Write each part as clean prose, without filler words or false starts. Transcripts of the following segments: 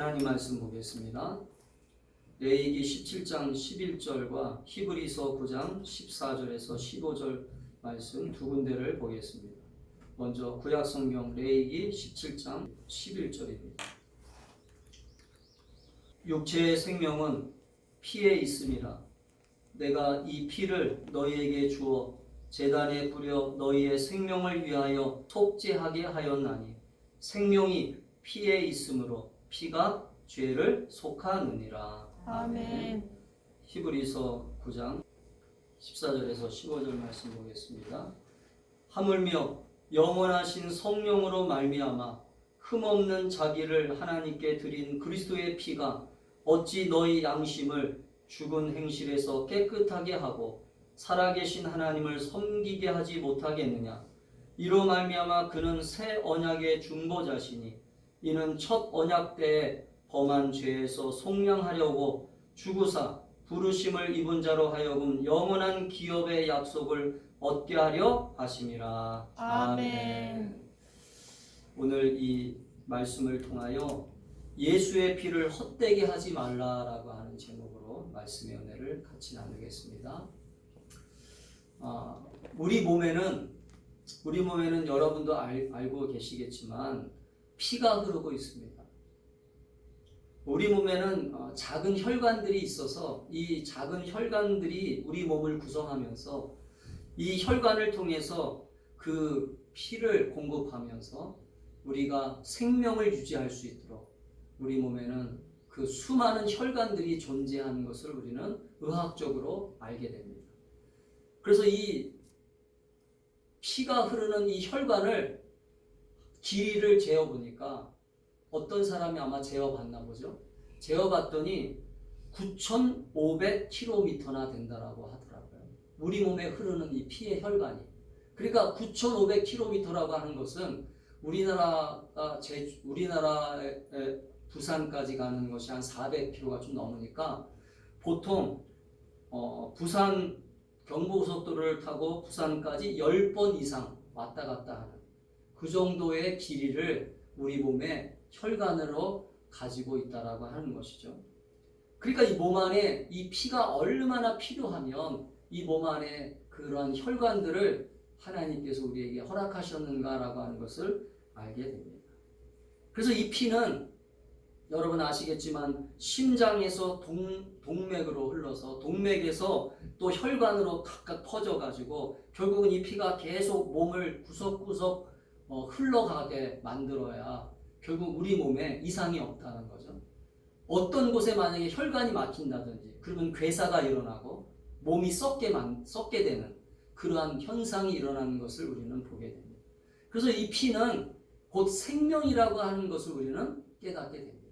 하나님 말씀 보겠습니다. 레위기 17장 11절과 히브리서 9장 14절에서 15절 말씀 두 군데를 보겠습니다. 먼저 구약성경 레위기 17장 11절입니다. 육체의 생명은 피에 있음이라. 내가 이 피를 너희에게 주어 제단에 뿌려 너희의 생명을 위하여 속죄하게 하였나니 생명이 피에 있으므로 피가 죄를 속하느니라. 아멘. 히브리서 9장 14절에서 15절 말씀 보겠습니다. 하물며 영원하신 성령으로 말미암아 흠없는 자기를 하나님께 드린 그리스도의 피가 어찌 너희 양심을 죽은 행실에서 깨끗하게 하고 살아계신 하나님을 섬기게 하지 못하겠느냐. 이로 말미암아 그는 새 언약의 중보자시니 이는 첫 언약 때에 범한 죄에서 속량하려고 죽으사 부르심을 입은 자로 하여금 영원한 기업의 약속을 얻게 하려 하심이라. 아멘. 오늘 이 말씀을 통하여 예수의 피를 헛되게 하지 말라라고 하는 제목으로 말씀의 은혜를 같이 나누겠습니다. 우리 몸에는 여러분도 알고 계시겠지만 피가 흐르고 있습니다. 우리 몸에는 작은 혈관들이 있어서 이 작은 혈관들이 우리 몸을 구성하면서 이 혈관을 통해서 그 피를 공급하면서 우리가 생명을 유지할 수 있도록 우리 몸에는 그 수많은 혈관들이 존재하는 것을 우리는 의학적으로 알게 됩니다. 그래서 이 피가 흐르는 이 혈관을 길이를 재어보니까 어떤 사람이 아마 재어봤나 보죠. 재어봤더니 9,500km나 된다라고 하더라고요. 우리 몸에 흐르는 이 피의 혈관이. 그러니까 9,500km라고 하는 것은 우리나라의 부산까지 가는 것이 한 400km가 좀 넘으니까 보통 부산 경부고속도로를 타고 부산까지 10번 이상 왔다 갔다 하는 그 정도의 길이를 우리 몸에 혈관으로 가지고 있다라고 하는 것이죠. 그러니까 이 몸 안에 이 피가 얼마나 필요하면 이 몸 안에 그러한 혈관들을 하나님께서 우리에게 허락하셨는가라고 하는 것을 알게 됩니다. 그래서 이 피는 여러분 아시겠지만 심장에서 동맥으로 흘러서 동맥에서 또 혈관으로 각각 퍼져가지고 결국은 이 피가 계속 몸을 구석구석 흘러가게 만들어야 결국 우리 몸에 이상이 없다는 거죠. 어떤 곳에 만약에 혈관이 막힌다든지 그러면 괴사가 일어나고 몸이 썩게 되는 그러한 현상이 일어나는 것을 우리는 보게 됩니다. 그래서 이 피는 곧 생명이라고 하는 것을 우리는 깨닫게 됩니다.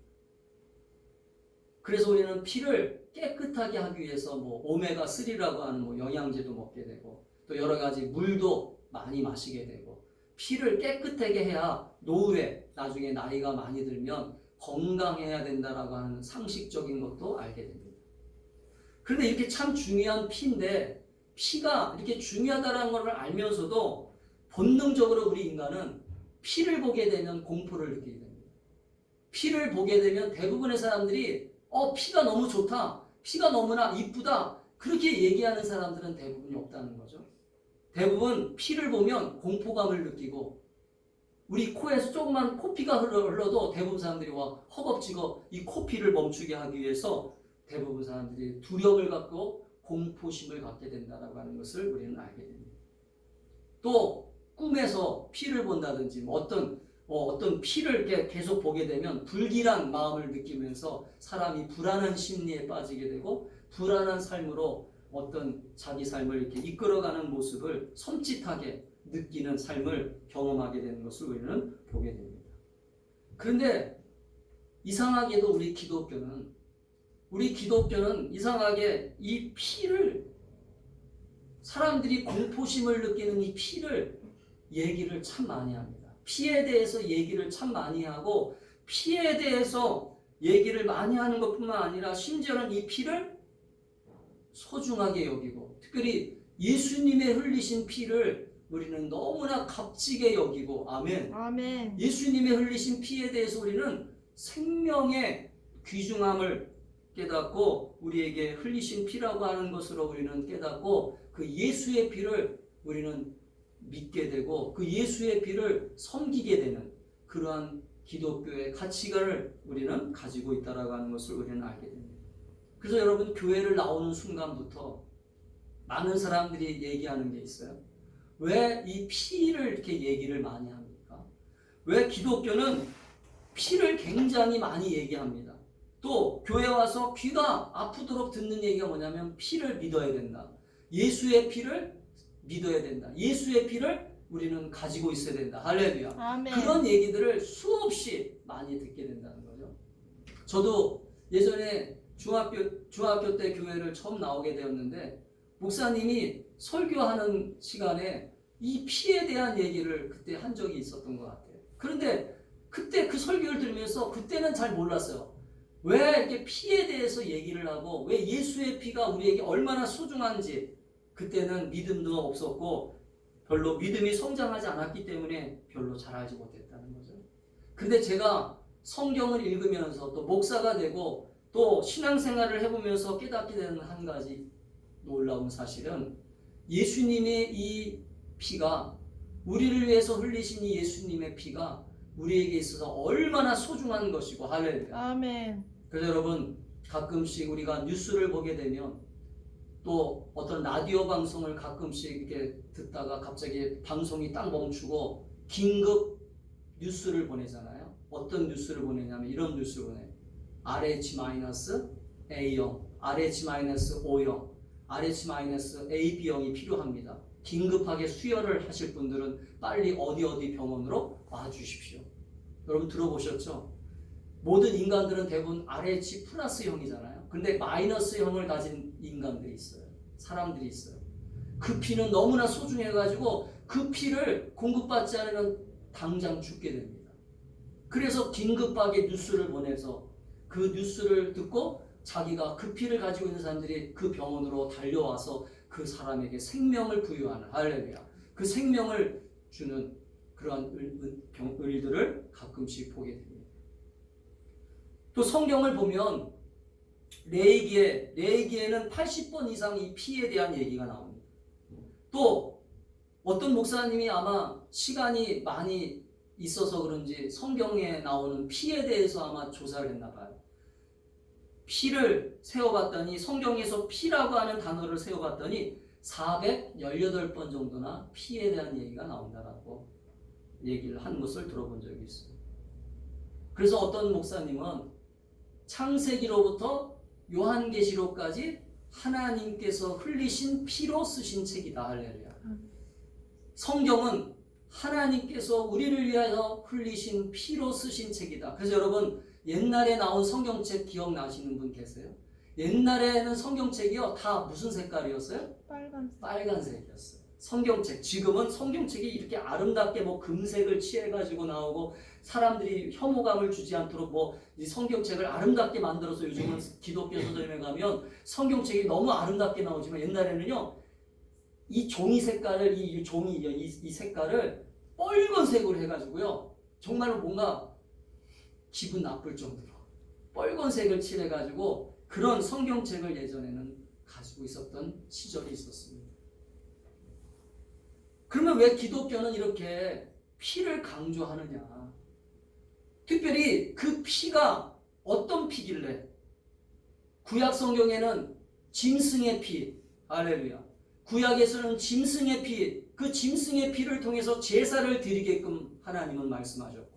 그래서 우리는 피를 깨끗하게 하기 위해서 오메가3라고 하는 영양제도 먹게 되고 또 여러 가지 물도 많이 마시게 되고 피를 깨끗하게 해야 노후에 나중에 나이가 많이 들면 건강해야 된다라고 하는 상식적인 것도 알게 됩니다. 그런데 이렇게 참 중요한 피인데 피가 이렇게 중요하다는 것을 알면서도 본능적으로 우리 인간은 피를 보게 되면 공포를 느끼게 됩니다. 피를 보게 되면 대부분의 사람들이 피가 너무 좋다, 피가 너무나 이쁘다 그렇게 얘기하는 사람들은 대부분이 없다는 거죠. 대부분 피를 보면 공포감을 느끼고 우리 코에서 조그만 코피가 흘러도 대부분 사람들이 허겁지겁 이 코피를 멈추게 하기 위해서 대부분 사람들이 두려움을 갖고 공포심을 갖게 된다라고 하는 것을 우리는 알게 됩니다. 또 꿈에서 피를 본다든지 어떤 피를 이렇게 계속 보게 되면 불길한 마음을 느끼면서 사람이 불안한 심리에 빠지게 되고 불안한 삶으로 어떤 자기 삶을 이렇게 이끌어가는 모습을 섬찟하게 느끼는 삶을 경험하게 되는 것을 우리는 보게 됩니다. 그런데 이상하게도 우리 기독교는 이상하게 이 피를 사람들이 공포심을 느끼는 이 피를 얘기를 참 많이 합니다. 피에 대해서 얘기를 참 많이 하고 피에 대해서 얘기를 많이 하는 것뿐만 아니라 심지어는 이 피를 소중하게 여기고 특별히 예수님의 흘리신 피를 우리는 너무나 값지게 여기고 아멘. 아멘. 예수님의 흘리신 피에 대해서 우리는 생명의 귀중함을 깨닫고 우리에게 흘리신 피라고 하는 것으로 우리는 깨닫고 그 예수의 피를 우리는 믿게 되고 그 예수의 피를 섬기게 되는 그러한 기독교의 가치관을 우리는 가지고 있다라고 하는 것을 우리는 알게 됩니다. 그래서 여러분 교회를 나오는 순간부터 많은 사람들이 얘기하는 게 있어요. 왜 이 피를 이렇게 얘기를 많이 합니까? 왜 기독교는 피를 굉장히 많이 얘기합니다. 또 교회 와서 귀가 아프도록 듣는 얘기가 뭐냐면 피를 믿어야 된다. 예수의 피를 믿어야 된다. 예수의 피를 우리는 가지고 있어야 된다. 할렐루야. 아멘. 그런 얘기들을 수없이 많이 듣게 된다는 거죠. 저도 예전에 중학교 때 교회를 처음 나오게 되었는데 목사님이 설교하는 시간에 이 피에 대한 얘기를 그때 한 적이 있었던 것 같아요. 그런데 그때 그 설교를 들으면서 그때는 잘 몰랐어요. 왜 이렇게 피에 대해서 얘기를 하고 왜 예수의 피가 우리에게 얼마나 소중한지 그때는 믿음도 없었고 별로 믿음이 성장하지 않았기 때문에 별로 잘 알지 못했다는 거죠. 근데 제가 성경을 읽으면서 또 목사가 되고 또 신앙생활을 해보면서 깨닫게 되는 한 가지 놀라운 사실은 예수님의 이 피가 우리를 위해서 흘리신 이 예수님의 피가 우리에게 있어서 얼마나 소중한 것이고 할렐루야. 아멘. 그래서 여러분 가끔씩 우리가 뉴스를 보게 되면 또 어떤 라디오 방송을 가끔씩 이렇게 듣다가 갑자기 방송이 딱 멈추고 긴급 뉴스를 보내잖아요. 어떤 뉴스를 보내냐면 이런 뉴스를 보내. RH-A형, RH-O형, RH-AB형이 필요합니다. 긴급하게 수혈을 하실 분들은 빨리 어디 병원으로 와주십시오. 여러분 들어보셨죠? 모든 인간들은 대부분 RH 플러스형이잖아요. 근데 마이너스형을 가진 인간들이 있어요. 사람들이 있어요. 그 피는 너무나 소중해가지고 그 피를 공급받지 않으면 당장 죽게 됩니다. 그래서 긴급하게 뉴스를 보내서 그 뉴스를 듣고 자기가 그 피를 가지고 있는 사람들이 그 병원으로 달려와서 그 사람에게 생명을 부여하는 할렐루야. 그 생명을 주는 그러한 일들을 가끔씩 보게 됩니다. 또 성경을 보면 레위기에는 80번 이상 이 피에 대한 얘기가 나옵니다. 또 어떤 목사님이 아마 시간이 많이 있어서 그런지 성경에 나오는 피에 대해서 아마 조사를 했나 봐요. 피를 세어봤더니 성경에서 피라고 하는 단어를 세어봤더니 418번 정도나 피에 대한 얘기가 나온다라고 얘기를 한 것을 들어본 적이 있어요. 그래서 어떤 목사님은 창세기로부터 요한계시록까지 하나님께서 흘리신 피로 쓰신 책이다. 할렐루야. 성경은 하나님께서 우리를 위하여 흘리신 피로 쓰신 책이다. 그래서 여러분 옛날에 나온 성경책 기억나시는 분 계세요? 옛날에는 성경책이요 다 무슨 색깔이었어요? 빨간색이었어요. 성경책. 지금은 성경책이 이렇게 아름답게 뭐 금색을 칠해가지고 나오고 사람들이 혐오감을 주지 않도록 뭐 이 성경책을 아름답게 만들어서 요즘은 기독교 서점에 가면 성경책이 너무 아름답게 나오지만 옛날에는요 이 종이 색깔을 이 색깔을 빨간색으로 해가지고요 정말로 뭔가 기분 나쁠 정도로 빨간색을 칠해가지고 그런 성경책을 예전에는 가지고 있었던 시절이 있었습니다. 그러면 왜 기독교는 이렇게 피를 강조하느냐? 특별히 그 피가 어떤 피길래? 구약 성경에는 짐승의 피, 할렐루야. 구약에서는 짐승의 피, 그 짐승의 피를 통해서 제사를 드리게끔 하나님은 말씀하셨고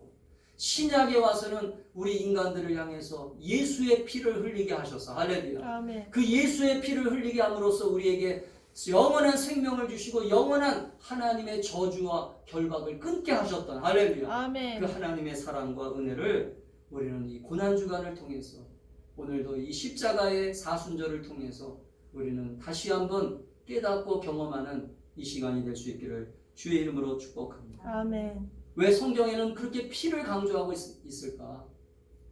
신약에 와서는 우리 인간들을 향해서 예수의 피를 흘리게 하셔서 할렐루야. 아멘. 그 예수의 피를 흘리게 함으로써 우리에게 영원한 생명을 주시고 영원한 하나님의 저주와 결박을 끊게 하셨던 할렐루야. 아멘. 그 하나님의 사랑과 은혜를 우리는 이 고난주간을 통해서 오늘도 이 십자가의 사순절을 통해서 우리는 다시 한번 깨닫고 경험하는 이 시간이 될 수 있기를 주의 이름으로 축복합니다. 아멘. 왜 성경에는 그렇게 피를 강조하고 있을까?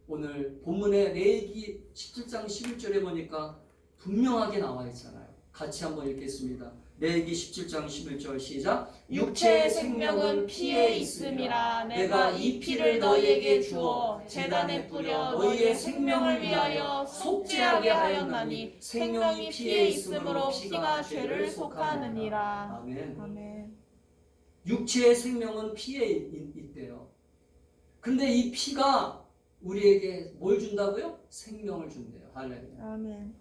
오늘 본문의 레위기 17장 11절에 보니까 분명하게 나와 있잖아요. 같이 한번 읽겠습니다. 레위기 17장 11절 시작. 육체의 생명은 피에 있음이라. 내가 이 피를 너희에게 주어 제단에 뿌려 너희의 생명을 위하여 속죄하게 하였나니 생명이 피에 있으므로 피가 죄를 속하느니라. 아멘. 아멘. 육체의 생명은 피에 있대요. 근데 이 피가 우리에게 뭘 준다고요? 생명을 준대요. 할렐루야. 아멘.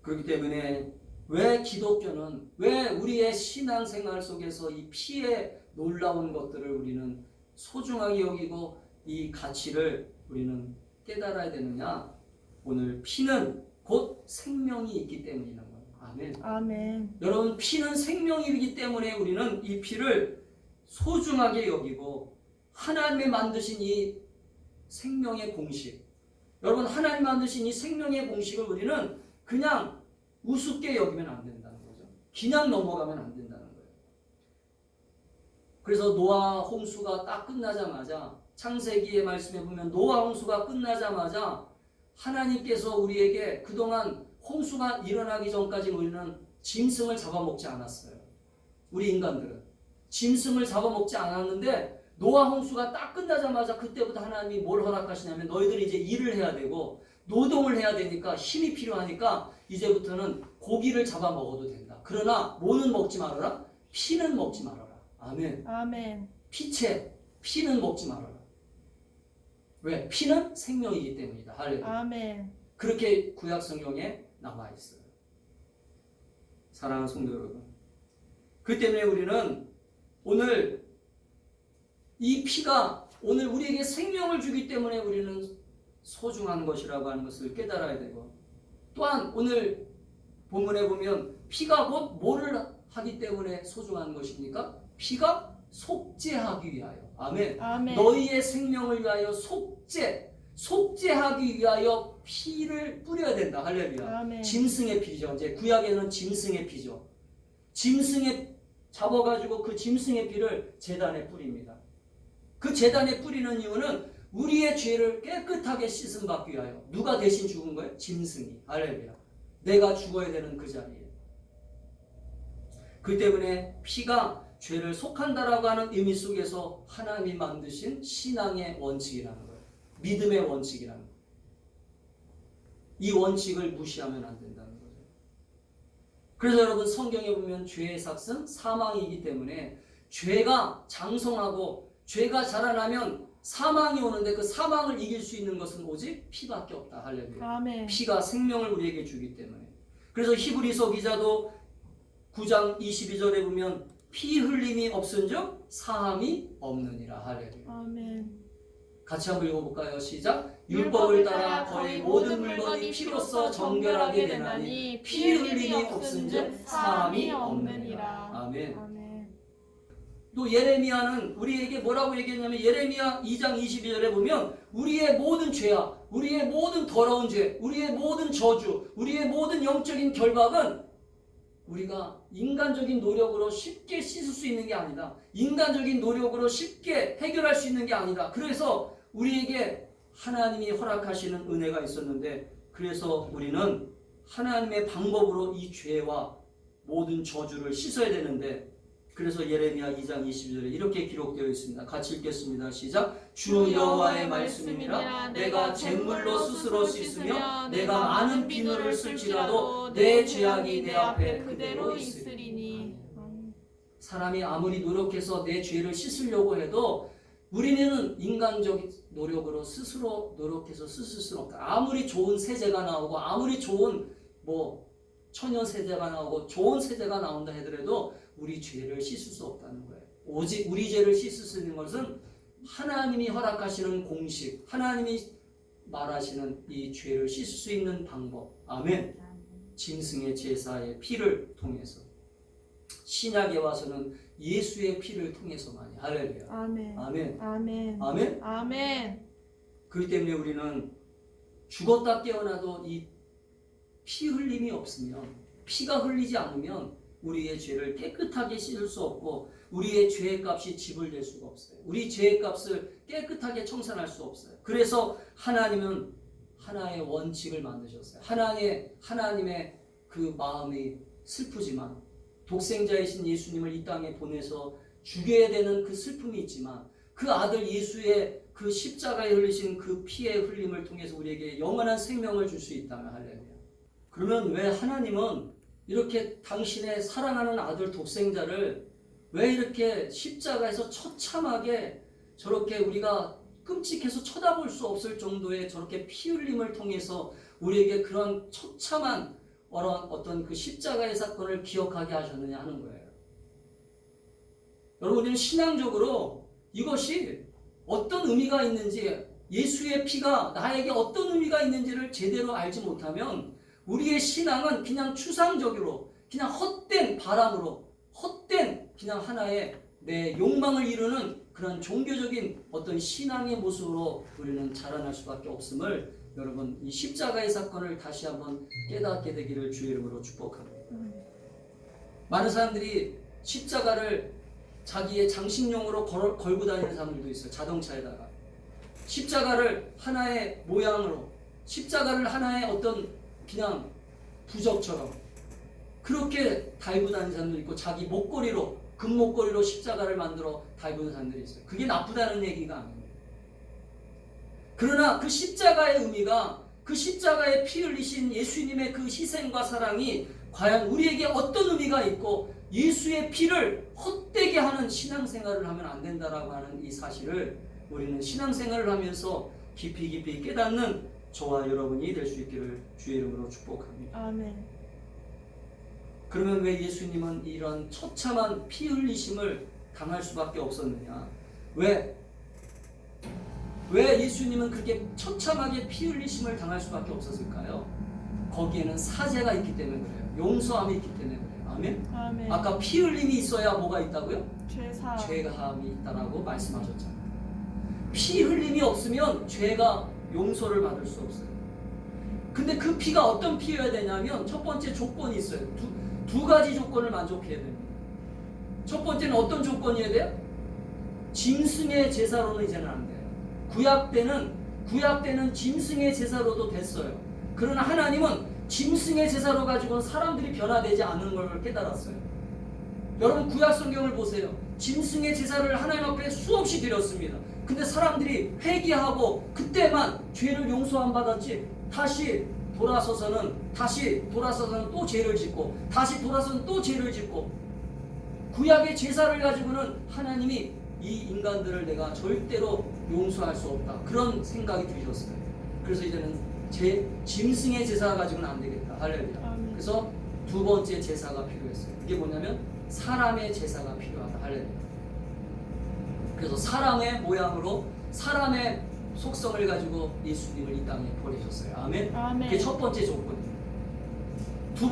그렇기 때문에 왜 기독교는, 왜 우리의 신앙생활 속에서 이 피의 놀라운 것들을 우리는 소중하게 여기고 이 가치를 우리는 깨달아야 되느냐? 오늘 피는 곧 생명이 있기 때문이라는 거예요. 아멘. 아멘. 여러분, 피는 생명이기 때문에 우리는 이 피를 소중하게 여기고 하나님이 만드신 이 생명의 공식, 여러분, 하나님 만드신 이 생명의 공식을 우리는 그냥 우습게 여기면 안 된다는 거죠. 그냥 넘어가면 안 된다는 거예요. 그래서 노아 홍수가 딱 끝나자마자, 창세기의 말씀에 보면 노아 홍수가 끝나자마자 하나님께서 우리에게 그동안 홍수가 일어나기 전까지 우리는 짐승을 잡아먹지 않았어요. 우리 인간들은 짐승을 잡아먹지 않았는데 노아 홍수가 딱 끝나자마자 그때부터 하나님이 뭘 허락하시냐면 너희들이 이제 일을 해야 되고 노동을 해야 되니까 힘이 필요하니까 이제부터는 고기를 잡아먹어도 된다. 그러나 뭐는 먹지 말아라? 피는 먹지 말아라. 아멘. 아멘. 피는 먹지 말아라. 왜? 피는 생명이기 때문이다. 할렐루야. 아멘. 그렇게 구약 성경에 나와 있어요. 사랑하는 성도 여러분, 그 때문에 우리는 오늘 이 피가 오늘 우리에게 생명을 주기 때문에 우리는 소중한 것이라고 하는 것을 깨달아야 되고, 또한 오늘 본문에 보면 피가 곧 뭐를 하기 때문에 소중한 것입니까? 피가 속죄하기 위하여. 아멘. 아멘. 너희의 생명을 위하여 속죄하기 위하여 피를 뿌려야 된다. 할렐루야. 아멘. 짐승의 피죠. 이제 구약에는 짐승의 피죠. 짐승의 잡아가지고 그 짐승의 피를 제단에 뿌립니다. 그 제단에 뿌리는 이유는 우리의 죄를 깨끗하게 씻음 받기 위하여. 누가 대신 죽은 거예요? 짐승이. 할렐루야. 내가 죽어야 되는 그 자리에. 그 때문에 피가 죄를 속한다라고 하는 의미 속에서 하나님이 만드신 신앙의 원칙이라는 거예요. 믿음의 원칙이라는 거예요. 이 원칙을 무시하면 안 된다는 거죠. 그래서 여러분, 성경에 보면 죄의 삭은 사망이기 때문에 죄가 장성하고 죄가 자라나면 사망이 오는데 그 사망을 이길 수 있는 것은 오직 피밖에 없다. 할렐루야. 아멘. 피가 생명을 우리에게 주기 때문에. 그래서 히브리서 기자도 9장 22절에 보면 피 흘림이 없은즉 사함이 없느니라. 할렐루야. 아멘. 같이 한번 읽어볼까요? 시작. 율법을 따라 거의 모든 물건이 피로써 정결하게 되나니 피 흘림이 없은즉 사함이 없느니라. 아멘. 아멘. 또 예레미야는 우리에게 뭐라고 얘기했냐면 예레미야 2장 22절에 보면 우리의 모든 죄악, 우리의 모든 더러운 죄, 우리의 모든 저주, 우리의 모든 영적인 결박은 우리가 인간적인 노력으로 쉽게 씻을 수 있는 게 아니다. 인간적인 노력으로 쉽게 해결할 수 있는 게 아니다. 그래서 우리에게 하나님이 허락하시는 은혜가 있었는데, 그래서 우리는 하나님의 방법으로 이 죄와 모든 저주를 씻어야 되는데, 그래서 예레미야 2장 22절에 이렇게 기록되어 있습니다. 같이 읽겠습니다. 시작. 주 여호와의 말씀이니라. 내가 잿물로 스스로 씻으며 내가 많은 비누를 쓸지라도 내 죄악이 내 앞에 그대로 있으리니. 사람이 아무리 노력해서 내 죄를 씻으려고 해도 우리는 인간적 노력으로 스스로 노력해서 씻을 수는 없다. 아무리 좋은 세제가 나오고 아무리 좋은 천연 세제가 나오고 좋은 세제가 나온다 하더라도 우리 죄를 씻을 수 없다는 거예요. 오직 우리 죄를 씻을 수 있는 것은 하나님이 허락하시는 공식, 하나님이 말하시는 이 죄를 씻을 수 있는 방법. 아멘. 짐승의 제사의 피를 통해서, 신약에 와서는 예수의 피를 통해서만이. 할렐루야. 아멘. 아멘. 아멘. 아멘. 아멘. 그렇기 때문에 우리는 죽었다 깨어나도 이 피 흘림이 없으면, 피가 흘리지 않으면 우리의 죄를 깨끗하게 씻을 수 없고 우리의 죄의 값이 지불될 수가 없어요. 우리 죄의 값을 깨끗하게 청산할 수 없어요. 그래서 하나님은 하나의 원칙을 만드셨어요. 하나님의 그 그 마음이 슬프지만 독생자이신 예수님을 이 땅에 보내서 죽여야 되는 그 슬픔이 있지만 그 아들 예수의 그 십자가에 흘리신 그 피의 흘림을 통해서 우리에게 영원한 생명을 줄 수 있다면 할렐루야. 그러면 왜 하나님은 이렇게 당신의 사랑하는 아들 독생자를 왜 이렇게 십자가에서 처참하게 저렇게 우리가 끔찍해서 쳐다볼 수 없을 정도의 저렇게 피 흘림을 통해서 우리에게 그런 처참한 어떤 그 십자가의 사건을 기억하게 하셨느냐 하는 거예요. 여러분, 우리는 신앙적으로 이것이 어떤 의미가 있는지, 예수의 피가 나에게 어떤 의미가 있는지를 제대로 알지 못하면 우리의 신앙은 그냥 추상적으로, 그냥 헛된 바람으로, 헛된 그냥 하나의 내 욕망을 이루는 그런 종교적인 어떤 신앙의 모습으로 우리는 자라날 수밖에 없음을 여러분, 이 십자가의 사건을 다시 한번 깨닫게 되기를 주의 이름으로 축복합니다. 많은 사람들이 십자가를 자기의 장식용으로 걸고 다니는 사람들도 있어요. 자동차에다가 십자가를 하나의 모양으로, 십자가를 하나의 어떤 그냥 부적처럼 그렇게 달고 다니는 사람도 있고, 자기 목걸이로, 금목걸이로 십자가를 만들어 달고 있는 사람들이 있어요. 그게 나쁘다는 얘기가 아닙니다. 그러나 그 십자가의 의미가, 그 십자가에 피 흘리신 예수님의 그 희생과 사랑이 과연 우리에게 어떤 의미가 있고, 예수의 피를 헛되게 하는 신앙생활을 하면 안 된다라고 하는 이 사실을 우리는 신앙생활을 하면서 깊이 깨닫는 저와 여러분이 될 수 있기를 주의 이름으로 축복합니다. 아멘. 그러면 왜 예수님은 이런 처참한 피 흘리심을 당할 수밖에 없었느냐? 왜 예수님은 그렇게 처참하게 피 흘리심을 당할 수밖에 없었을까요? 거기에는 사죄가 있기 때문에 그래요. 용서함이 있기 때문에 그래요. 아멘? 아멘. 아까 피 흘림이 있어야 뭐가 있다고요? 죄사함. 죄가함이 있다라고 말씀하셨잖아요. 피 흘림이 없으면 죄가 용서를 받을 수 없어요. 근데 그 피가 어떤 피여야 되냐면 첫 번째 조건이 있어요. 두 가지 조건을 만족해야 됩니다. 첫 번째는 어떤 조건이어야 돼요? 짐승의 제사로는 이제는 안 돼요. 구약 때는 짐승의 제사로도 됐어요. 그러나 하나님은 짐승의 제사로 가지고는 사람들이 변화되지 않는 걸 깨달았어요. 여러분, 구약 성경을 보세요. 짐승의 제사를 하나님 앞에 수없이 드렸습니다. 근데 사람들이 회개하고 그때만 죄를 용서 안 받았지, 다시 돌아서서는 또 죄를 짓고, 다시 돌아서는 또 죄를 짓고, 구약의 제사를 가지고는 하나님이 이 인간들을 내가 절대로 용서할 수 없다, 그런 생각이 들으셨어요. 그래서 이제는 짐승의 제사 가지고는 안 되겠다. 할렐루야. 그래서 두 번째 제사가 필요했어요. 이게 뭐냐면 사람의 제사가 필요하다. 할렐루야. 그래서 사람의 모양으로, 사람의 속성을 가지고 예수님을 이 땅에 보내셨어요. 아멘. 그게 첫 번째 조건입니다. 두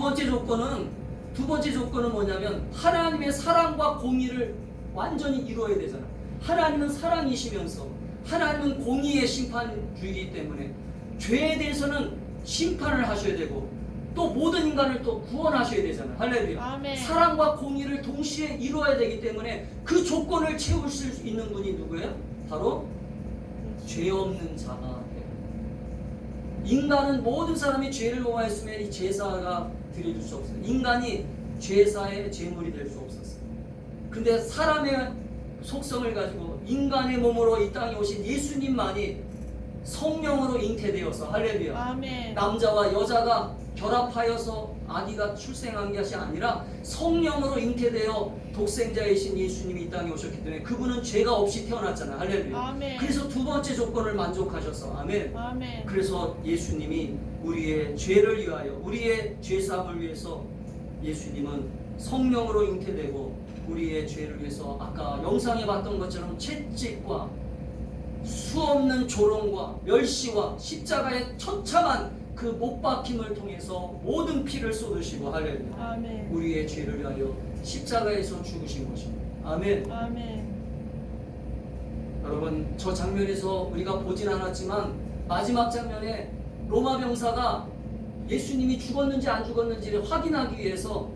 번째 조건은 뭐냐면 하나님의 사랑과 공의를 완전히 이루어야 되잖아요. 하나님은 사랑이시면서 하나님은 공의의 심판주의이기 때문에 죄에 대해서는 심판을 하셔야 되고, 또 모든 인간을 또 구원하셔야 되잖아요. 할렐루야. 아멘. 사랑과 공의를 동시에 이루어야 되기 때문에 그 조건을 채울 수 있는 분이 누구예요? 바로 죄 없는 자가 돼요. 인간은, 모든 사람이 죄를 범하였으면 이 제사가 드려질 수 없어요. 인간이 제사의 제물이 될 수 없었어요. 근데 사람의 속성을 가지고 인간의 몸으로 이 땅에 오신 예수님만이 성령으로 잉태되어서, 할렐루야. 아멘. 남자와 여자가 결합하여서 아기가 출생한 것이 아니라 성령으로 잉태되어 독생자이신 예수님이 이 땅에 오셨기 때문에 그분은 죄가 없이 태어났잖아요. 할렐루야. 아멘. 그래서 두 번째 조건을 만족하셔서, 아멘. 아멘. 그래서 예수님이 우리의 죄를 위하여, 우리의 죄사함을 위해서 예수님은 성령으로 잉태되고 우리의 죄를 위해서 아까 영상에 봤던 것처럼 채찍과 수없는 조롱과 멸시와 십자가의 처참한 그 못박힘을 통해서 모든 피를 쏟으시고, 할렐루야. 아멘. 우리의 죄를 위하여 십자가에서 죽으신 것입니다. 아멘. 아멘. 여러분, 저 장면에서 우리가 보진 않았지만 마지막 장면에 로마 병사가 예수님이 죽었는지 안 죽었는지를 확인하기 위해서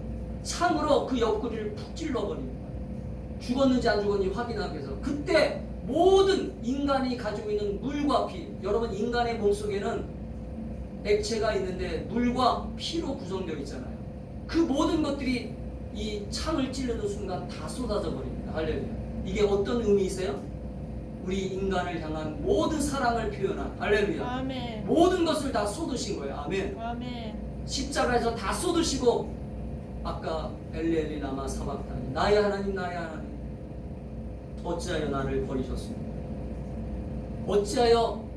창으로 그 옆구리를 푹 찔러버립니다. 죽었는지 안 죽었는지 확인하기 위해서. 그때 모든 인간이 가지고 있는 물과 피, 여러분, 인간의 몸속에는 액체가 있는데 물과 피로 구성되어 있잖아요. 그 모든 것들이 이 창을 찌르는 순간 다 쏟아져 버립니다. 할렐루야. 이게 어떤 의미이세요? 우리 인간을 향한 모든 사랑을 표현한, 할렐루야, 아멘. 모든 것을 다 쏟으신 거예요. 아멘. 아멘. 십자가에서 다 쏟으시고, 아까 엘리엘리 라마 사박타니, 나의 하나님 나의 하나님 어찌하여 나를 버리셨습니까? 어찌하여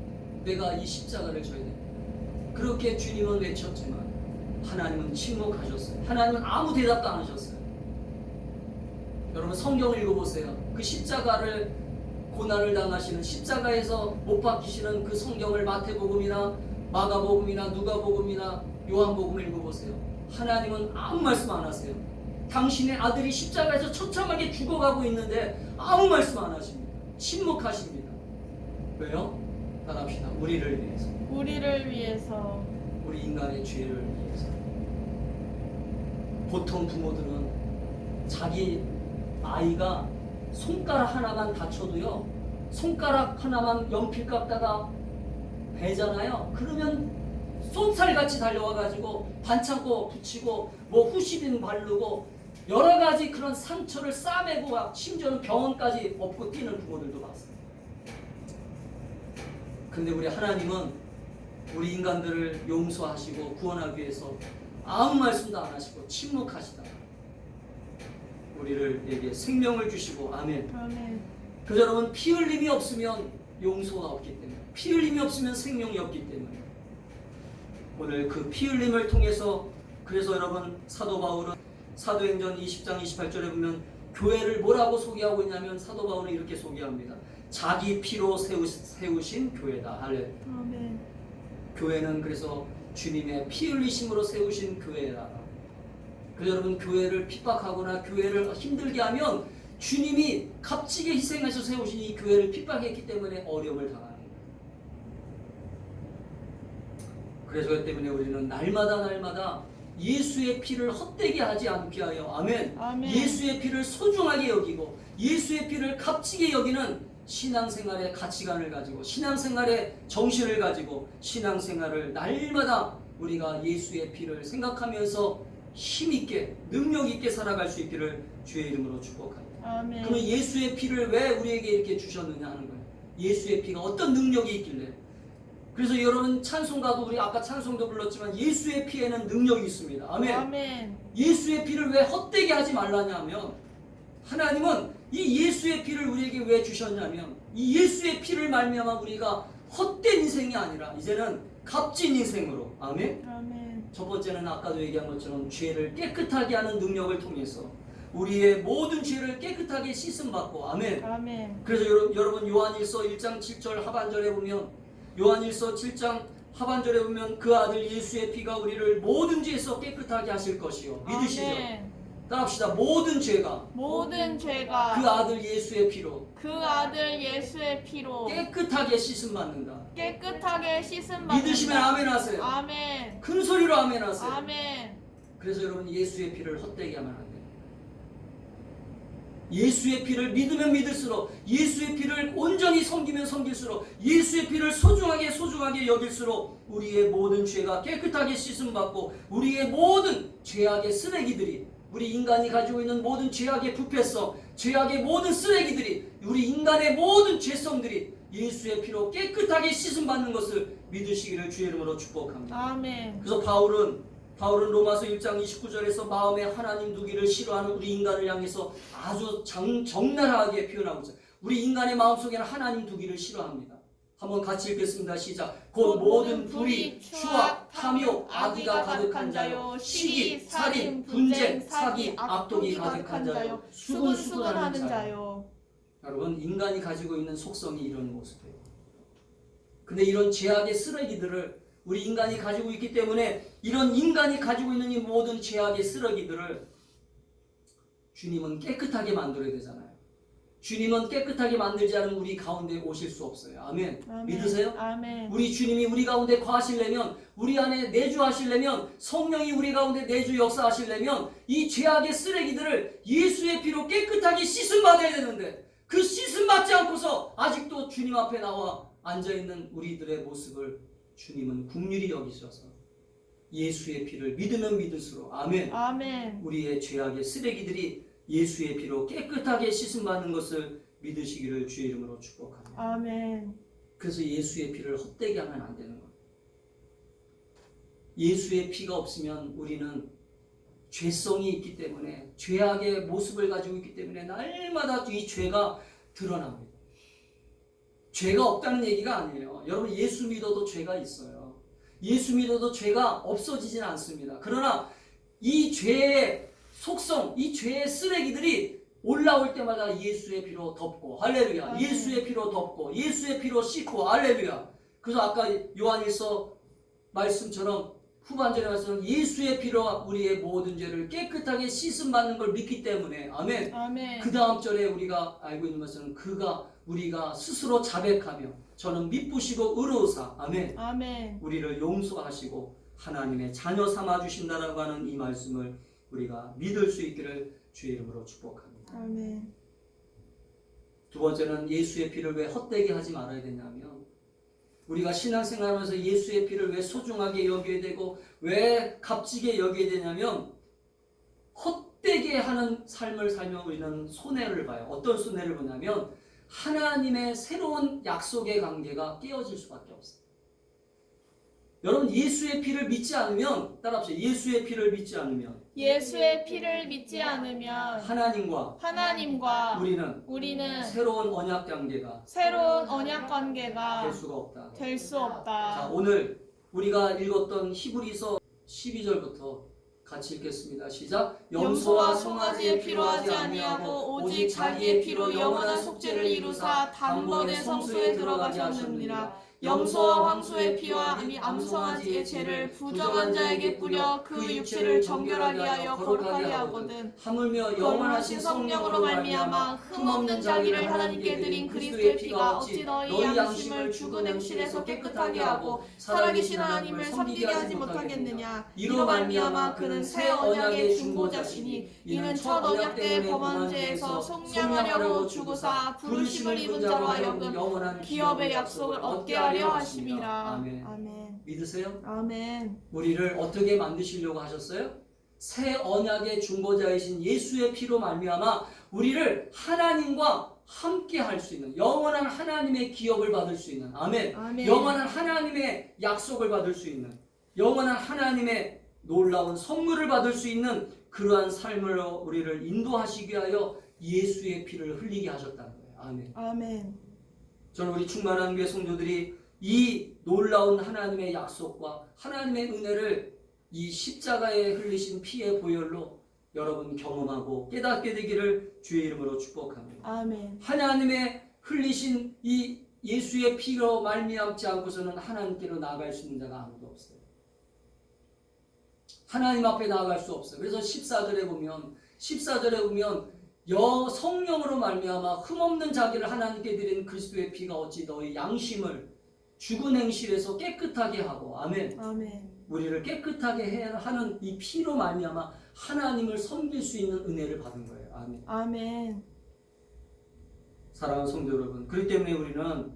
내가 이 십자가를 져야 됩니까? 그렇게 주님은 외쳤지만 하나님은 침묵하셨어요. 하나님은 아무 대답도 안 하셨어요. 여러분 성경을 읽어보세요. 그 십자가를, 고난을 당하시는, 십자가에서 못 박히시는 그 성경을 마태복음이나 마가복음이나 누가복음이나 요한복음을 읽어보세요. 하나님은 아무 말씀 안 하세요. 당신의 아들이 십자가에서 처참하게 죽어가고 있는데 아무 말씀 안 하십니다. 침묵하십니다. 왜요? 따라합시다. 우리를 위해서. 우리를 위해서. 우리 인간의 죄를 위해서. 보통 부모들은 자기 아이가 손가락 하나만 다쳐도요, 손가락 하나만 연필 깎다가 베잖아요. 그러면 쏜살같이 달려와가지고 반창고 붙이고 뭐 후시딘 바르고 여러 가지 그런 상처를 싸매고 심지어는 병원까지 업고 뛰는 부모들도 봤어요. 근데 우리 하나님은 우리 인간들을 용서하시고 구원하기 위해서 아무 말씀도 안 하시고 침묵하시다가 우리에게 생명을 주시고, 아멘. 아멘. 그래서 여러분, 피 흘림이 없으면 용서가 없기 때문에, 피 흘림이 없으면 생명이 없기 때문에 오늘 그 피 흘림을 통해서, 그래서 여러분 사도 바울은 사도행전 20장 28절에 보면 교회를 뭐라고 소개하고 있냐면 사도 바울은 이렇게 소개합니다. 자기 피로 세우신 교회다. 할렐루야. 아멘. 교회는 그래서 주님의 피 흘리심으로 세우신 교회다. 그래서 여러분, 교회를 핍박하거나 교회를 힘들게 하면 주님이 값지게 희생해서 세우신 이 교회를 핍박했기 때문에 어려움을 당하는 거예요. 그래서 그 때문에 우리는 날마다 예수의 피를 헛되게 하지 않게 하여, 아멘. 아멘. 예수의 피를 소중하게 여기고 예수의 피를 값지게 여기는 신앙생활의 가치관을 가지고, 신앙생활의 정신을 가지고, 신앙생활을 날마다 우리가 예수의 피를 생각하면서 힘있게 능력있게 살아갈 수 있기를 주의 이름으로 축복합니다. 아멘. 그러면 예수의 피를 왜 우리에게 이렇게 주셨느냐 하는 거예요. 예수의 피가 어떤 능력이 있길래. 그래서 여러분 찬송가도, 우리 아까 찬송도 불렀지만 예수의 피에는 능력이 있습니다. 아멘. 아멘. 예수의 피를 왜 헛되게 하지 말라냐 하면, 하나님은 이 예수의 피를 우리에게 왜 주셨냐면, 이 예수의 피를 말미암아 우리가 헛된 인생이 아니라 이제는 값진 인생으로, 아멘. 아멘. 첫 번째는 아까도 얘기한 것처럼 죄를 깨끗하게 하는 능력을 통해서 우리의 모든 죄를 깨끗하게 씻음받고, 아멘. 아멘. 그래서 여러분 요한일서 1장 7절 하반절에 보면, 요한일서 7장 하반절에 보면 그 아들 예수의 피가 우리를 모든 죄에서 깨끗하게 하실 것이요. 믿으시죠? 아멘. 따라합시다. 모든 죄가 모든 죄가 그 아들 예수의 피로 그 아들 예수의 피로 깨끗하게 씻음받는다. 깨끗하게 씻음받는다. 믿으시면 아멘 하세요. 아멘. 큰 소리로 아멘 하세요. 아멘. 그래서 여러분, 예수의 피를 헛되게 하면 안 돼요. 예수의 피를 믿으면 믿을수록, 예수의 피를 온전히 섬기면 섬길수록, 예수의 피를 소중하게 여길수록 우리의 모든 죄가 깨끗하게 씻음받고 우리의 모든 죄악의 쓰레기들이, 우리 인간이 가지고 있는 모든 죄악의 부패성, 죄악의 모든 쓰레기들이, 우리 인간의 모든 죄성들이 예수의 피로 깨끗하게 씻음받는 것을 믿으시기를 주의 이름으로 축복합니다. 아멘. 그래서 바울은 로마서 1장 29절에서 마음에 하나님 두기를 싫어하는 우리 인간을 향해서 아주 적나라하게 표현하고 있어요. 우리 인간의 마음속에는 하나님 두기를 싫어합니다. 한번 같이 읽겠습니다. 시작. 곧 모든 불의, 추악, 탐욕, 악의가 가득한 자요, 시기, 살인, 분쟁, 사기, 악독이 가득한 자요, 수군수군하는 자요. 여러분, 인간이 가지고 있는 속성이 이런 모습이에요. 근데 이런 죄악의 쓰레기들을 우리 인간이 가지고 있기 때문에, 이런 인간이 가지고 있는 이 모든 죄악의 쓰레기들을 주님은 깨끗하게 만들어야 되잖아요. 주님은 깨끗하게 만들지 않으면 우리 가운데 오실 수 없어요. 아멘. 아멘. 믿으세요? 아멘. 우리 주님이 우리 가운데 거하시려면, 우리 안에 내주하시려면, 성령이 우리 가운데 내주 역사하시려면 이 죄악의 쓰레기들을 예수의 피로 깨끗하게 씻음받아야 되는데, 그 씻음받지 않고서 아직도 주님 앞에 나와 앉아있는 우리들의 모습을 주님은 긍휼히 여기셔서 예수의 피를 믿으면 믿을수록 아멘. 아멘. 우리의 죄악의 쓰레기들이 예수의 피로 깨끗하게 씻음받는 것을 믿으시기를 주의 이름으로 축복합니다. 아멘. 그래서 예수의 피를 헛되게 하면 안 되는 거예요. 예수의 피가 없으면 우리는 죄성이 있기 때문에 죄악의 모습을 가지고 있기 때문에 날마다 이 죄가 드러납니다. 죄가 없다는 얘기가 아니에요. 여러분 예수 믿어도 죄가 있어요. 예수 믿어도 죄가 없어지진 않습니다. 그러나 이 죄의 속성, 이 죄의 쓰레기들이 올라올 때마다 예수의 피로 덮고 할렐루야. 아멘. 예수의 피로 덮고 예수의 피로 씻고 할렐루야. 그래서 아까 요한일서 말씀처럼 후반절에 말씀 예수의 피로 우리의 모든 죄를 깨끗하게 씻음받는 걸 믿기 때문에 아멘. 아멘. 그 다음 절에 우리가 알고 있는 것은 우리가 스스로 자백하며 저는 미쁘시고 의로우사 아멘. 아멘. 우리를 용서하시고 하나님의 자녀 삼아 주신다라고 하는 이 말씀을 우리가 믿을 수 있기를 주의 이름으로 축복합니다. 아멘. 두 번째는 예수의 피를 왜 헛되게 하지 말아야 되냐면 우리가 신앙생활하면서 예수의 피를 왜 소중하게 여겨야 되고 왜 값지게 여겨야 되냐면 헛되게 하는 삶을 살면 우리는 손해를 봐요. 어떤 손해를 보냐면 하나님의 새로운 약속의 관계가 깨어질 수밖에 없어요. 여러분 예수의 피를 믿지 않으면 따라합시다. 예수의 피를 믿지 않으면 예수의 피를 믿지 않으면 하나님과 우리는 새로운 언약 관계가 새로운 언약 관계가 될 수가 없다. 될 수 자, 없다. 오늘 우리가 읽었던 히브리서 12절부터 같이 읽겠습니다. 시작. 염소와 송아지의 피로 하지 아니하고 오직 자기의 피로 영원한 속죄를 이루사 단번에 성소에 들어가게 하셨느니라. 염소와 황소의 피와 암송아지의 죄를 부정한 자에게 뿌려 그 육체를 정결하게 하여 거룩하게 하거든. 하물며 영원하신 성령으로 말미암아 흠없는 자기를 하나님께 드린 그리스도의 피가 어찌 너희 양심을 죽은 행실에서 깨끗하게 하고 살아계신 하나님을 섬기게 하지 못하겠느냐. 이로 말미암아 그는 새 언약의 중보자시니 이는 첫 언약 때 범한 죄에서 속량하려고 죽으사 부르심을 입은 자로 하여금 기업의 약속을 얻게 하려 하심이라. 아멘. 아멘. 믿으세요? 아멘. 우리를 어떻게 만드시려고 하셨어요? 새 언약의 중보자이신 예수의 피로 말미암아 우리를 하나님과 함께 할 수 있는 영원한 하나님의 기업을 받을 수 있는 아멘. 아멘. 영원한 하나님의 약속을 받을 수 있는 영원한 하나님의 놀라운 선물을 받을 수 있는 그러한 삶으로 우리를 인도하시기 위하여 예수의 피를 흘리게 하셨다는 거예요. 아멘. 아멘. 저는 우리 충만한 교회 성도들이 이 놀라운 하나님의 약속과 하나님의 은혜를 이 십자가에 흘리신 피의 보혈로 여러분 경험하고 깨닫게 되기를 주의 이름으로 축복합니다. 아멘. 하나님의 흘리신 이 예수의 피로 말미암지 않고서는 하나님께로 나아갈 수 있는 자가 아무도 없어요. 하나님 앞에 나아갈 수 없어요. 그래서 14절에 보면 성령으로 말미암아 흠없는 자기를 하나님께 드린 그리스도의 피가 어찌 너희 양심을 죽은 행실에서 깨끗하게 하고 아멘. 아멘. 우리를 깨끗하게 하는 이 피로 말미암아 하나님을 섬길 수 있는 은혜를 받은 거예요. 아멘. 아멘. 사랑하는 성도 여러분, 그렇기 때문에 우리는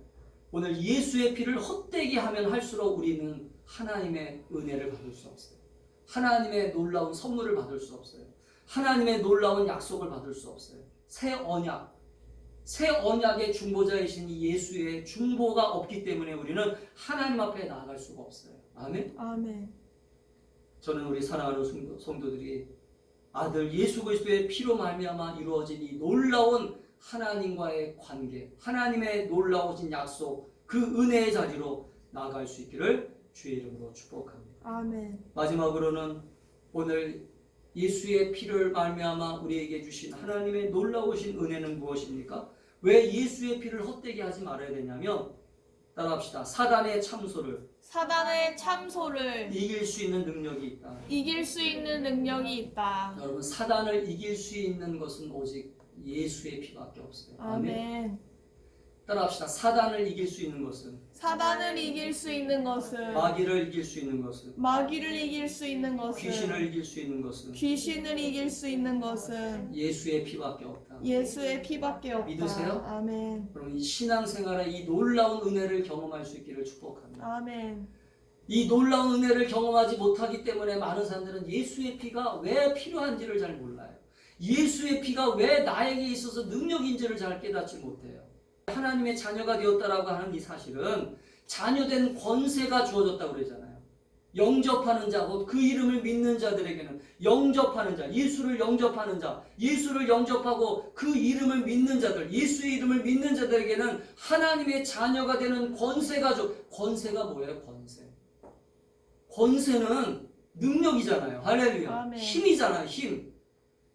오늘 예수의 피를 헛되게 하면 할수록 우리는 하나님의 은혜를 받을 수 없어요. 하나님의 놀라운 선물을 받을 수 없어요. 하나님의 놀라운 약속을 받을 수 없어요. 새 언약의 중보자이신 예수의 중보가 없기 때문에 우리는 하나님 앞에 나아갈 수가 없어요. 아멘. 아멘. 저는 우리 사랑하는 성도들이 아들 예수 그리스도의 피로 말미암아 이루어진 이 놀라운 하나님과의 관계, 하나님의 놀라우신 약속, 그 은혜의 자리로 나아갈 수 있기를 주의 이름으로 축복합니다. 아멘. 마지막으로는 오늘 예수의 피를 말미암아 우리에게 주신 하나님의 놀라우신 은혜는 무엇입니까? 왜 예수의 피를 헛되게 하지 말아야 되냐면 따라합시다. 사단의 참소를 이길 수 있는 능력이 있다. 이길 수 있는 능력이 있다. 여러분 사단을 이길 수 있는 것은 오직 예수의 피밖에 없어요. 아멘. 따라합시다. 사단을 이길 수 있는 것은 사단을 이길 수 있는 것은 마귀를 이길 수 있는 것은 마귀를 이길 수 있는 것은 귀신을 이길 수 있는 것은 귀신을 이길 수 있는 것은 예수의 피밖에 없다. 예수의 피밖에 없다. 믿으세요? 아멘. 그럼 이 신앙생활의 이 놀라운 은혜를 경험할 수 있기를 축복합니다. 아멘. 이 놀라운 은혜를 경험하지 못하기 때문에 많은 사람들은 예수의 피가 왜 필요한지를 잘 몰라요. 예수의 피가 왜 나에게 있어서 능력인지를 잘 깨닫지 못해요. 하나님의 자녀가 되었다라고 하는 이 사실은 자녀된 권세가 주어졌다고 그러잖아요. 영접하는 자, 곧 그 이름을 믿는 자들에게는 영접하는 자, 예수를 영접하는 자, 예수를 영접하고 그 이름을 믿는 자들, 예수의 이름을 믿는 자들에게는 하나님의 자녀가 되는 권세가 권세가 뭐예요? 권세. 권세는 능력이잖아요. 할렐루야. 아멘. 힘이잖아요. 힘.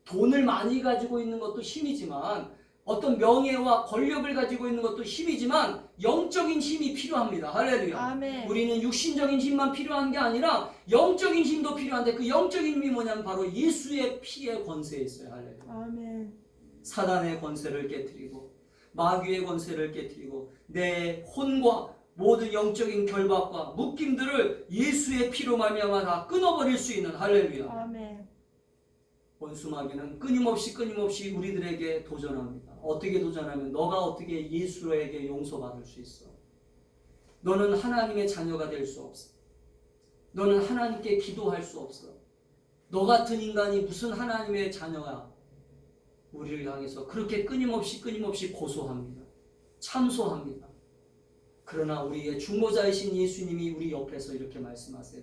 돈을 많이 가지고 있는 것도 힘이지만 어떤 명예와 권력을 가지고 있는 것도 힘이지만 영적인 힘이 필요합니다. 할렐루야. 아멘. 우리는 육신적인 힘만 필요한 게 아니라 영적인 힘도 필요한데 그 영적인 힘이 뭐냐면 바로 예수의 피의 권세에 있어요. 할렐루야. 아멘. 사단의 권세를 깨뜨리고 마귀의 권세를 깨뜨리고 내 혼과 모든 영적인 결박과 묶임들을 예수의 피로 말미암아 다 끊어버릴 수 있는 할렐루야. 아멘. 원수 마귀는 끊임없이 우리들에게 도전합니다. 어떻게 도전하면 너가 어떻게 예수에게 용서받을 수 있어? 너는 하나님의 자녀가 될 수 없어. 너는 하나님께 기도할 수 없어. 너 같은 인간이 무슨 하나님의 자녀야? 우리를 향해서 그렇게 끊임없이 고소합니다. 참소합니다. 그러나 우리의 중보자이신 예수님이 우리 옆에서 이렇게 말씀하세요.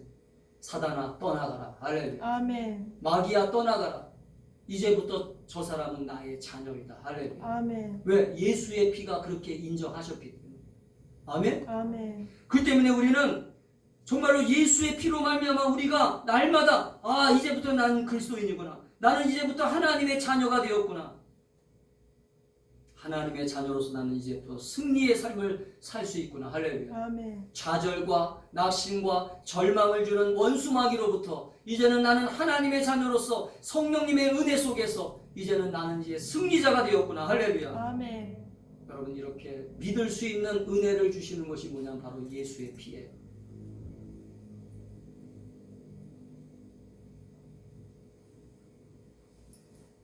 사단아 떠나가라. 할렐루야. 아멘. 마귀야 떠나가라. 이제부터 저 사람은 나의 자녀이다. 할렐루야. 아멘. 왜? 예수의 피가 그렇게 인정하셨기 때문에. 아멘. 아멘. 그 때문에 우리는 정말로 예수의 피로 말미암아 우리가 날마다 이제부터 나는 그리스도인이구나. 나는 이제부터 하나님의 자녀가 되었구나. 하나님의 자녀로서 나는 이제부터 승리의 삶을 살 수 있구나. 할렐루야. 아멘. 좌절과 낙심과 절망을 주는 원수 마귀로부터 이제는 나는 하나님의 자녀로서 성령님의 은혜 속에서 이제는 나는 이제 승리자가 되었구나. 할렐루야. 아멘. 여러분 이렇게 믿을 수 있는 은혜를 주시는 것이 뭐냐면 바로 예수의 피예요.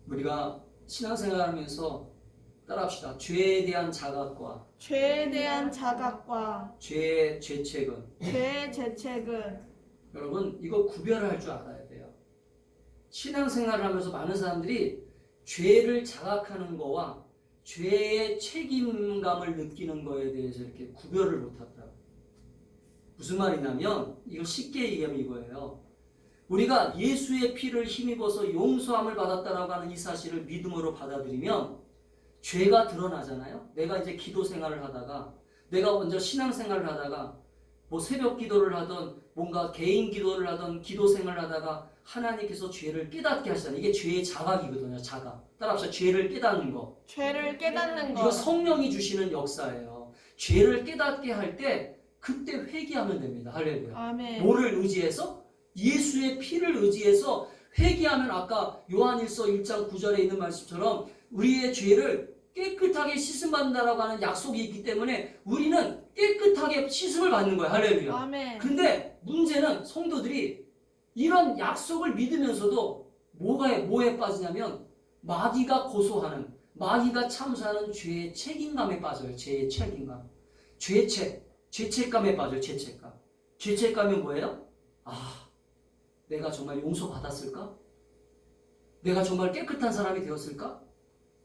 우리가 신앙생활하면서 따라합시다. 죄에 대한 자각과 죄에 대한 자각과 죄의 죄책은 죄의 죄책은 여러분 이거 구별을 할 줄 알아야 돼요. 신앙생활을 하면서 많은 사람들이 죄를 자각하는 거와 죄의 책임감을 느끼는 거에 대해서 이렇게 구별을 못하더라고요. 무슨 말이냐면 이걸 쉽게 얘기하면 이거예요. 우리가 예수의 피를 힘입어서 용서함을 받았다라고 하는 이 사실을 믿음으로 받아들이면 죄가 드러나잖아요. 내가 이제 기도 생활을 하다가 내가 먼저 신앙 생활을 하다가 뭐 새벽 기도를 하던 뭔가 개인 기도를 하던 기도 생활을 하다가 하나님께서 죄를 깨닫게 하시잖아요. 이게 죄의 자각이거든요. 자각. 따라합시다. 죄를 깨닫는 거. 죄를 깨닫는 것. 이거 성령이 주시는 역사예요. 죄를 깨닫게 할 때 그때 회개하면 됩니다. 할렐루야. 아멘. 뭐를 의지해서? 예수의 피를 의지해서 회개하면 아까 요한일서 1장 9절에 있는 말씀처럼 우리의 죄를 깨끗하게 씻음 받는다라고 하는 약속이 있기 때문에 우리는 깨끗하게 씻음을 받는 거예요. 할렐루야. 아멘. 근데 문제는 성도들이 이런 약속을 믿으면서도 뭐에 빠지냐면 마귀가 고소하는, 마귀가 참수하는 죄의 책임감에 빠져요. 죄의 책임감. 죄책감에 빠져요. 죄책감. 죄책감이 뭐예요? 내가 정말 용서받았을까? 내가 정말 깨끗한 사람이 되었을까?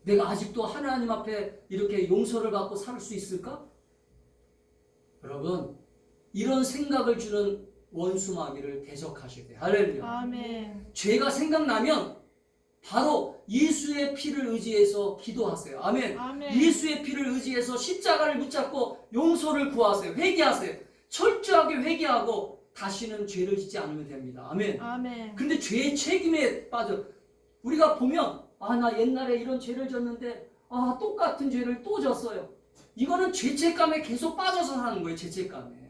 내가 아직도 하나님 앞에 이렇게 용서를 받고 살 수 있을까? 여러분, 이런 생각을 주는 원수 마귀를 대적하셔야 돼요. 할렐루야. 아멘. 죄가 생각나면 바로 예수의 피를 의지해서 기도하세요. 아멘. 아멘. 예수의 피를 의지해서 십자가를 붙잡고 용서를 구하세요. 회개하세요. 철저하게 회개하고 다시는 죄를 짓지 않으면 됩니다. 아멘. 아멘. 근데 죄의 책임에 빠져. 우리가 보면 나 옛날에 이런 죄를 졌는데 똑같은 죄를 또 졌어요. 이거는 죄책감에 계속 빠져서 사는 거예요. 죄책감에.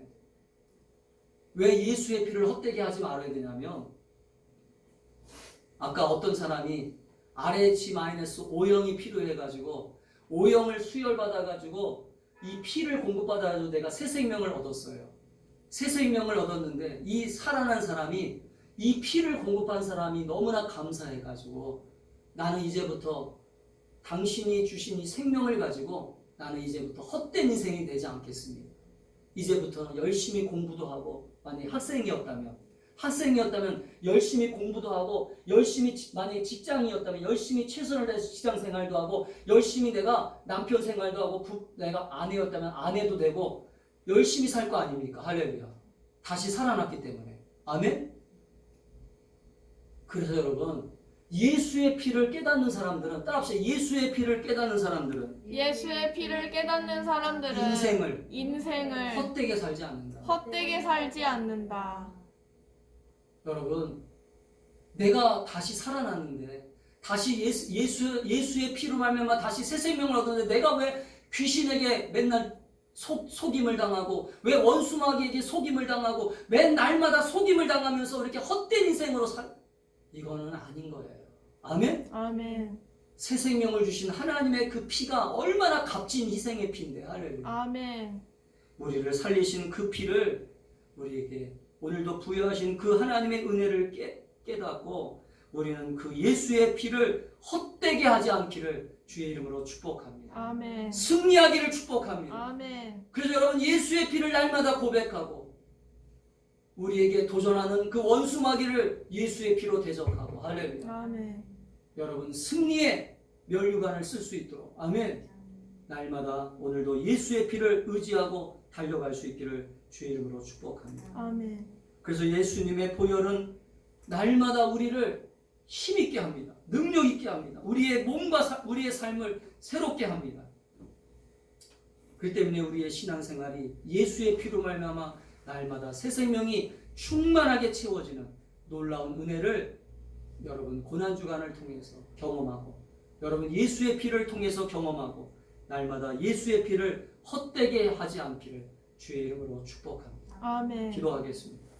왜 예수의 피를 헛되게 하지 말아야 되냐면 아까 어떤 사람이 RH-5형이 필요해가지고 5형을 수혈받아가지고 이 피를 공급받아가지고 내가 새 생명을 얻었어요. 새 생명을 얻었는데 이 살아난 사람이 이 피를 공급한 사람이 너무나 감사해가지고 나는 이제부터 당신이 주신 이 생명을 가지고 나는 이제부터 헛된 인생이 되지 않겠습니다. 이제부터는 열심히 공부도 하고, 만약에 학생이었다면 열심히 공부도 하고, 열심히 만약에 직장이었다면 열심히 최선을 다해서 직장 생활도 하고, 열심히 내가 남편 생활도 하고, 내가 아내였다면 아내도 되고 열심히 살 거 아닙니까? 할렐루야. 다시 살아났기 때문에. 아멘. 그래서 여러분, 예수의 피를 깨닫는 사람들은, 따라합시다. 예수의 피를 깨닫는 사람들은 예수의 피를 깨닫는 사람들은 인생을 헛되게 살지 않는다. 헛되게 살지 않는다. 여러분, 내가 다시 살아났는데, 다시 예수의 피로 말미암아 다시 새 생명을 얻었는데, 내가 왜 귀신에게 맨날 속임을 당하고, 왜 원수마귀에게 속임을 당하고, 맨 날마다 속임을 당하면서 이렇게 헛된 인생으로 이거는 아닌 거예요. 아멘? 아멘. 새 생명을 주신 하나님의 그 피가 얼마나 값진 희생의 피인데, 할렐루야. 아멘. 우리를 살리신 그 피를 우리에게 오늘도 부여하신 그 하나님의 은혜를 깨닫고, 우리는 그 예수의 피를 헛되게 하지 않기를 주의 이름으로 축복합니다. 아멘. 승리하기를 축복합니다. 아멘. 그래서 여러분, 예수의 피를 날마다 고백하고, 우리에게 도전하는 그 원수마귀를 예수의 피로 대적하고, 할렐루야. 아멘. 여러분, 승리의 면류관을 쓸 수 있도록, 아멘. 날마다 오늘도 예수의 피를 의지하고 달려갈 수 있기를 주의 이름으로 축복합니다. 아멘. 그래서 예수님의 보혈은 날마다 우리를 힘있게 합니다. 능력 있게 합니다. 우리의 몸과 우리의 삶을 새롭게 합니다. 그 때문에 우리의 신앙생활이 예수의 피로 말미암아 날마다 새 생명이 충만하게 채워지는 놀라운 은혜를 여러분 고난주간을 통해서 경험하고, 여러분 예수의 피를 통해서 경험하고, 날마다 예수의 피를 헛되게 하지 않기를 주의 이름으로 축복합니다. 아멘. 기도하겠습니다.